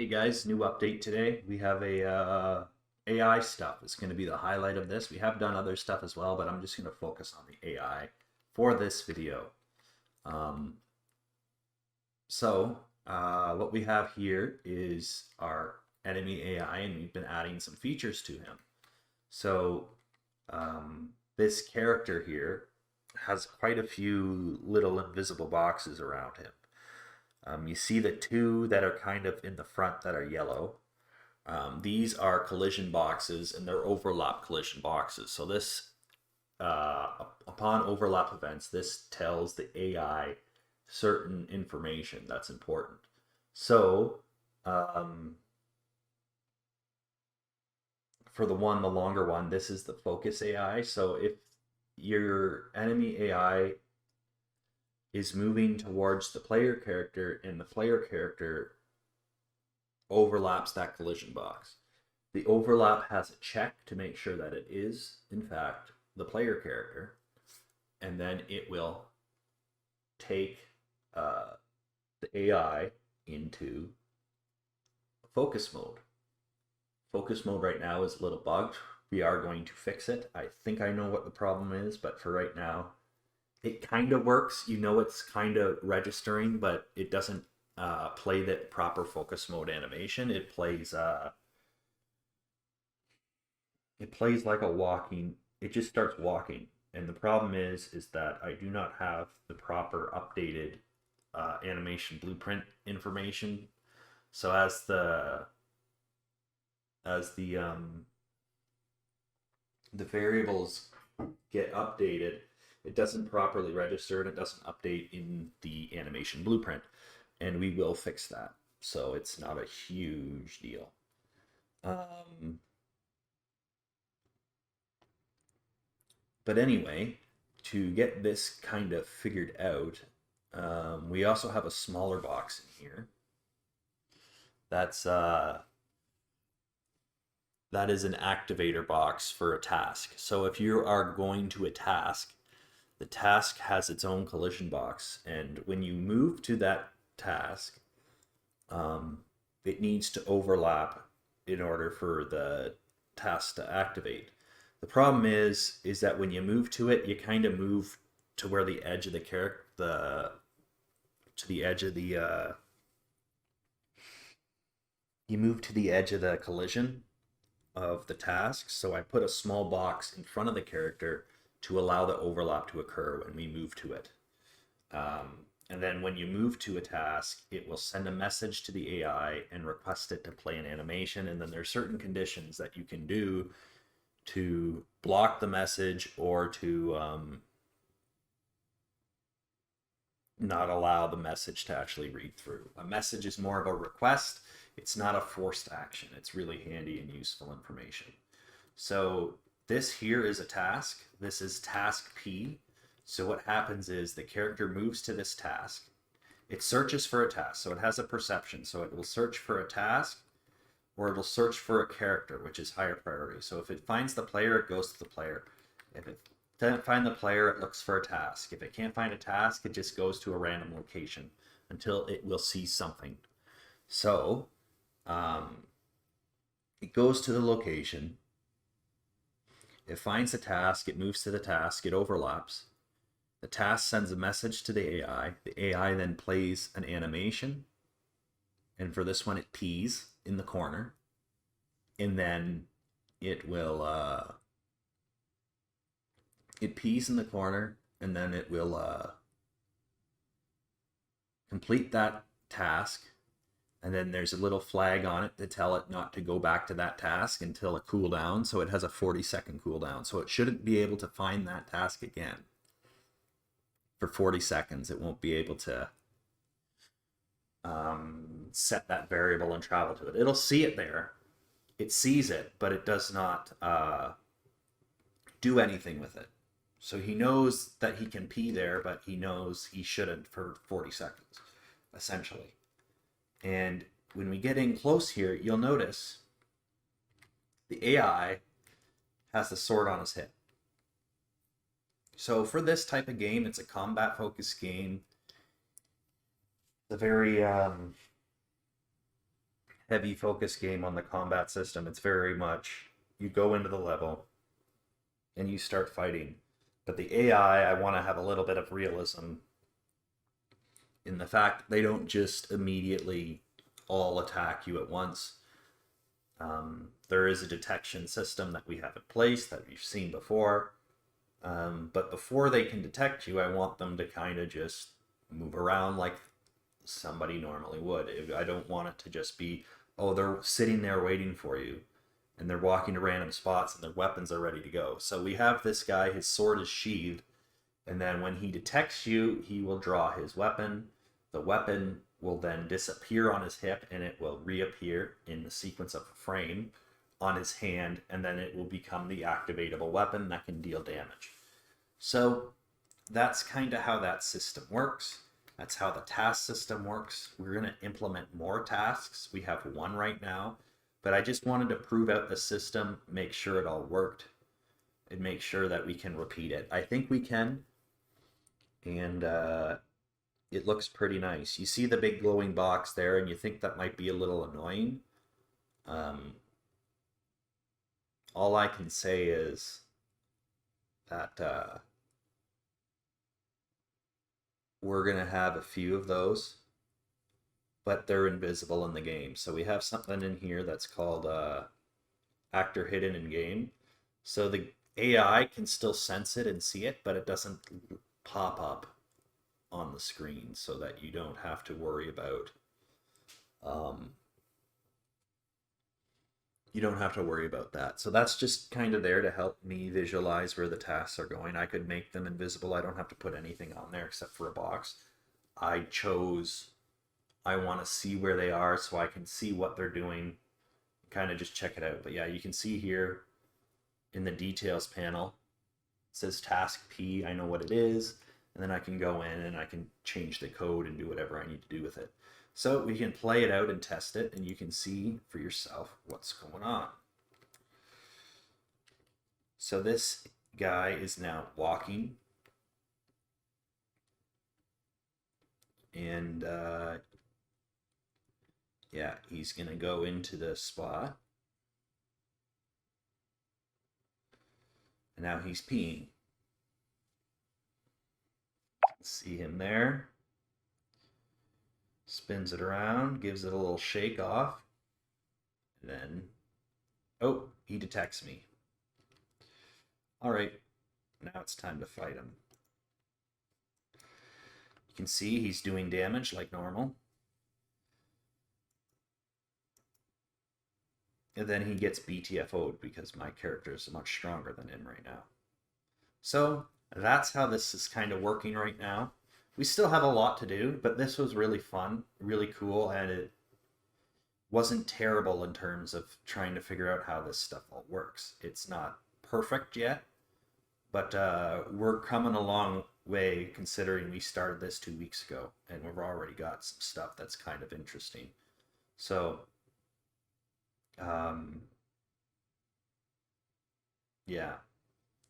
Hey guys, new update today. We have a AI stuff. It's going to be the highlight of this. We have done other stuff as well, but I'm just going to focus on the AI for this video. Um, what we have here is our enemy AI, and we've been adding some features to him. So this character here has quite a few little invisible boxes around him. You see the two that are kind of in the front that are yellow. These are collision boxes, and they're overlap collision boxes. So upon overlap events, this tells the AI certain information that's important. So, for the longer one, this is the focus AI. So if your enemy AI is moving towards the player character and the player character overlaps that collision box, the overlap has a check to make sure that it is, in fact, the player character, and then it will take the AI into focus mode. Focus mode right now is a little bugged. We are going to fix it. I think I know what the problem is, but for right now, it kind of works. You know, it's kind of registering, but it doesn't play the proper focus mode animation. It plays like a walking. It just starts walking, and the problem is that I do not have the proper updated animation blueprint information. So as the variables get updated, it doesn't properly register and it doesn't update in the animation blueprint, and we will fix that. So it's not a huge deal. But anyway, to get this kind of figured out, we also have a smaller box in here. That is an activator box for a task. So if you are going to a task, the task has its own collision box, and when you move to that task, it needs to overlap in order for the task to activate. The problem is that when you move to it, you kind of move to where the edge of the character, to the edge of the you move to the edge of the collision of the task. So I put a small box in front of the character to allow the overlap to occur when we move to it. And then when you move to a task, it will send a message to the AI and request it to play an animation. And then there's certain conditions that you can do to block the message or to not allow the message to actually read through. A message is more of a request. It's not a forced action. It's really handy and useful information. So this here is a task. This is task P. So what happens is the character moves to this task. It searches for a task. So it has a perception. So it will search for a task, or it'll search for a character, which is higher priority. So if it finds the player, it goes to the player. If it doesn't find the player, it looks for a task. If it can't find a task, it just goes to a random location until it will see something. So it goes to the location. It finds the task. It moves to the task. It overlaps. The task sends a message to the AI. The AI then plays an animation. And for this one, it pees in the corner. And then it will it pees in the corner, and then it will complete that task, and then there's a little flag on it to tell it not to go back to that task until a cooldown. So it has a 40-second cooldown, so it shouldn't be able to find that task again for 40 seconds. It won't be able to set that variable and travel to it. It'll see it there, it sees it, but it does not do anything with it. So he knows that he can pee there, but he knows he shouldn't for 40 seconds, essentially. And when we get in close here, you'll notice the AI has the sword on his hip. So for this type of game, it's a combat-focused game. The very heavy focus game on the combat system. It's very much you go into the level and you start fighting. But the AI, I want to have a little bit of realism in the fact they don't just immediately all attack you at once. There is a detection system that we have in place that we've seen before. But before they can detect you, I want them to kind of just move around like somebody normally would. I don't want it to just be, oh, they're sitting there waiting for you and they're walking to random spots and their weapons are ready to go. So we have this guy, his sword is sheathed, and then when he detects you, he will draw his weapon. The weapon will then disappear on his hip and it will reappear in the sequence of a frame on his hand, and then it will become the activatable weapon that can deal damage. So that's kind of how that system works. That's how the task system works. We're going to implement more tasks. We have one right now, but I just wanted to prove out the system, make sure it all worked, and make sure that we can repeat it. I think we can, and it looks pretty nice. You see the big glowing box there, and you think that might be a little annoying. All I can say is that we're going to have a few of those, but they're invisible in the game. So we have something in here that's called actor hidden in game. So the AI can still sense it and see it, but it doesn't pop up on the screen, so that you don't have to worry about that. So that's just kind of there to help me visualize where the tasks are going. I could make them invisible. I don't have to put anything on there except for a box. I want to see where they are so I can see what they're doing, kind of just check it out. But yeah, you can see here in the details panel, it says task P. I know what it is, and then I can go in and I can change the code and do whatever I need to do with it. So we can play it out and test it, and you can see for yourself what's going on. So this guy is now walking, and yeah, he's gonna go into the spot, and now he's peeing. See him there. Spins it around, gives it a little shake off, and then, oh, he detects me. All right, now it's time to fight him. You can see he's doing damage like normal. And then he gets BTFO'd because my character is much stronger than him right now. So that's how this is kind of working right now. We still have a lot to do, but this was really fun, really cool, and it wasn't terrible in terms of trying to figure out how this stuff all works. It's not perfect yet, but we're coming a long way considering we started this 2 weeks ago, and we've already got some stuff that's kind of interesting. So, yeah.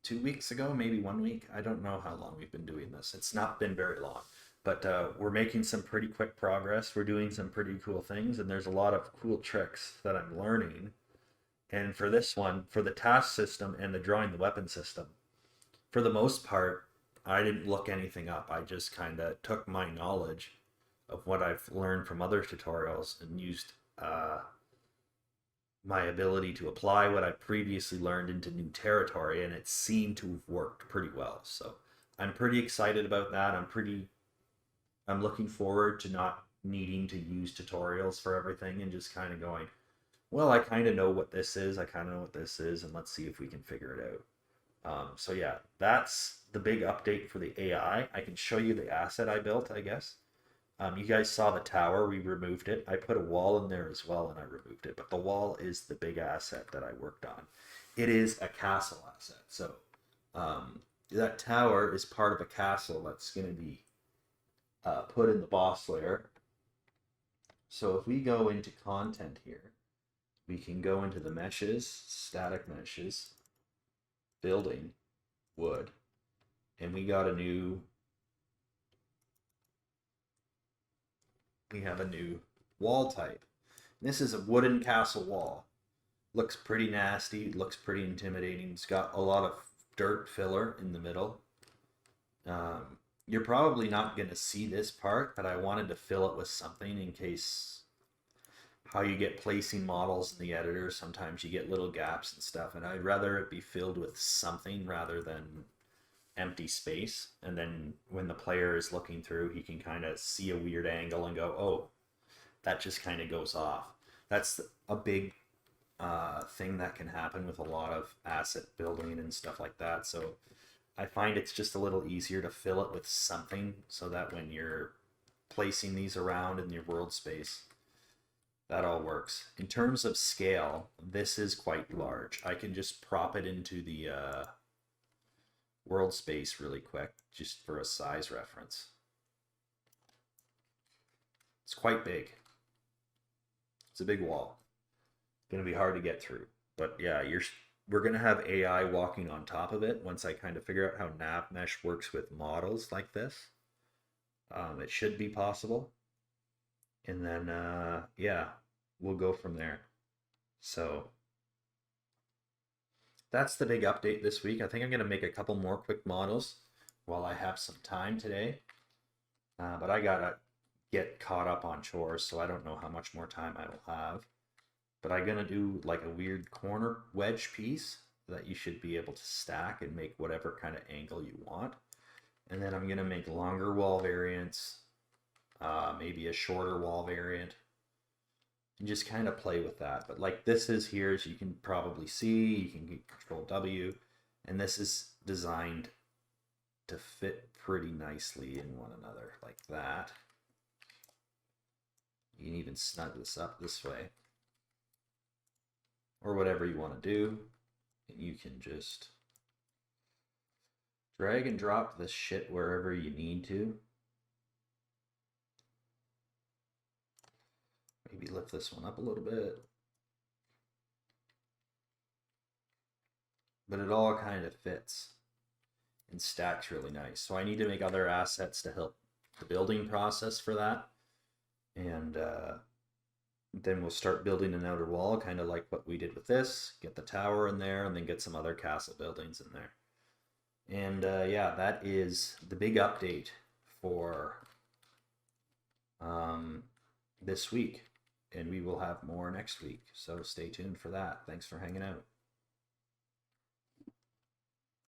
2 weeks ago, maybe 1 week. I don't know how long we've been doing this. It's not been very long, but we're making some pretty quick progress. We're doing some pretty cool things, and there's a lot of cool tricks that I'm learning. And for this one, for the task system and the drawing the weapon system, for the most part, I didn't look anything up. I just kind of took my knowledge of what I've learned from other tutorials and used my ability to apply what I previously learned into new territory, and it seemed to have worked pretty well. So I'm pretty excited about that. I'm looking forward to not needing to use tutorials for everything and just kind of going, well, I kind of know what this is. I kind of know what this is, and let's see if we can figure it out. So yeah, that's the big update for the AI. I can show you the asset I built, I guess. You guys saw the tower, we removed it. I put a wall in there as well and I removed it, but the wall is the big asset that I worked on. It is a castle asset. So that tower is part of a castle that's going to be put in the boss layer. So if we go into content here, we can go into the meshes, static meshes, building, wood, and we have a new wall type. This is a wooden castle wall. Looks pretty nasty, looks pretty intimidating. It's got a lot of dirt filler in the middle. You're probably not going to see this part, but I wanted to fill it with something in case how you get placing models in the editor. Sometimes you get little gaps and stuff, and I'd rather it be filled with something rather than empty space. And then when the player is looking through, he can kind of see a weird angle and go, oh, that just kind of goes off. That's a big thing that can happen with a lot of asset building and stuff like that. So I find it's just a little easier to fill it with something so that when you're placing these around in your world space, that all works. In terms of scale, this is quite large. I can just prop it into the world space really quick, just for a size reference. It's quite big. It's a big wall. It's gonna be hard to get through. But yeah, we're gonna have AI walking on top of it once I kind of figure out how NavMesh works with models like this. It should be possible. And then yeah, we'll go from there. So that's the big update this week. I think I'm going to make a couple more quick models while I have some time today. But I got to get caught up on chores, so I don't know how much more time I will have. But I'm going to do like a weird corner wedge piece that you should be able to stack and make whatever kind of angle you want. And then I'm going to make longer wall variants, maybe a shorter wall variant, and just kind of play with that. But like this is here, as you can probably see, you can get Control W, and this is designed to fit pretty nicely in one another like that. You can even snug this up this way, or whatever you want to do. And you can just drag and drop this shit wherever you need to. Maybe lift this one up a little bit. But it all kind of fits and stacks really nice. So I need to make other assets to help the building process for that. And then we'll start building an outer wall, kind of like what we did with this. Get the tower in there, and then get some other castle buildings in there. And yeah, that is the big update for this week. And we will have more next week. So stay tuned for that. Thanks for hanging out.